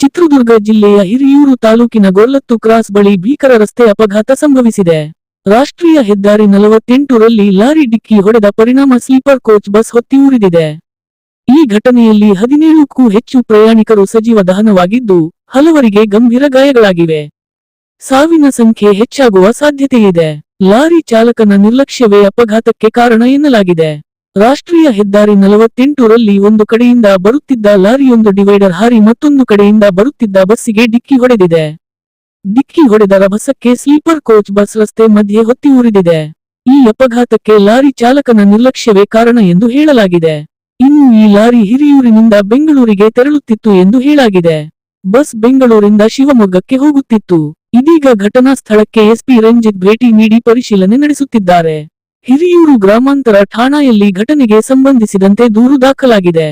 ಚಿತ್ರದುರ್ಗ ಜಿಲ್ಲೆಯ ಹಿರಿಯೂರು ತಾಲೂಕಿನ ಗೊರ್ಲತ್ತು ಕ್ರಾಸ್ ಬಳಿ ಭೀಕರ ರಸ್ತೆ ಅಪಘಾತ ಸಂಭವಿಸಿದೆ. ರಾಷ್ಟ್ರೀಯ ಹೆದ್ದಾರಿ 48 ರಲ್ಲಿ ಲಾರಿ ಡಿಕ್ಕಿ ಹೊಡೆದ ಪರಿಣಾಮ ಸ್ಲೀಪರ್ ಕೋಚ್ ಬಸ್ ಹೊತ್ತಿ ಉರಿದಿದೆ. ಈ ಘಟನೆಯಲ್ಲಿ 17ಕ್ಕೂ ಹೆಚ್ಚು ಪ್ರಯಾಣಿಕರು ಸಜೀವ ದಹನವಾಗಿದ್ದು, ಹಲವರಿಗೆ ಗಂಭೀರ ಗಾಯಗಳಾಗಿವೆ. ಸಾವಿನ ಸಂಖ್ಯೆ ಹೆಚ್ಚಾಗುವ ಸಾಧ್ಯತೆಯಿದೆ. ಲಾರಿ ಚಾಲಕನ ನಿರ್ಲಕ್ಷ್ಯವೇ ಅಪಘಾತಕ್ಕೆ ಕಾರಣ ಎನ್ನಲಾಗಿದೆ. ರಾಷ್ಟ್ರೀಯ ಹೆದ್ದಾರಿ 48 ರಲ್ಲಿ ಒಂದು ಕಡೆಯಿಂದ ಬರುತ್ತಿದ್ದ ಲಾರಿಯೊಂದು ಡಿವೈಡರ್ ಹಾರಿ ಮತ್ತೊಂದು ಕಡೆಯಿಂದ ಬರುತ್ತಿದ್ದ ಬಸ್ಸಿಗೆ ಡಿಕ್ಕಿ ಹೊಡೆದಿದೆ. ಡಿಕ್ಕಿ ಹೊಡೆದ ರಭಸಕ್ಕೆ ಸ್ಲೀಪರ್ ಕೋಚ್ ಬಸ್ ರಸ್ತೆ ಮಧ್ಯೆ ಹೊತ್ತಿ ಉರಿದಿದೆ. ಈ ಅಪಘಾತಕ್ಕೆ ಲಾರಿ ಚಾಲಕನ ನಿರ್ಲಕ್ಷ್ಯವೇ ಕಾರಣ ಎಂದು ಹೇಳಲಾಗಿದೆ. ಇನ್ನು ಈ ಲಾರಿ ಹಿರಿಯೂರಿನಿಂದ ಬೆಂಗಳೂರಿಗೆ ತೆರಳುತ್ತಿತ್ತು ಎಂದು ಹೇಳಲಾಗಿದೆ. ಬಸ್ ಬೆಂಗಳೂರಿಂದ ಶಿವಮೊಗ್ಗಕ್ಕೆ ಹೋಗುತ್ತಿತ್ತು. ಇದೀಗ ಘಟನಾ ಸ್ಥಳಕ್ಕೆ ಎಸ್ಪಿ ರಂಜಿತ್ ಭೇಟಿ ನೀಡಿ ಪರಿಶೀಲನೆ ನಡೆಸುತ್ತಿದ್ದಾರೆ. ಹಿರಿಯೂರು ಗ್ರಾಮಾಂತರ ಠಾಣೆಯಲ್ಲಿ ಘಟನೆಗೆ ಸಂಬಂಧಿಸಿದಂತೆ ದೂರು ದಾಖಲಾಗಿದೆ.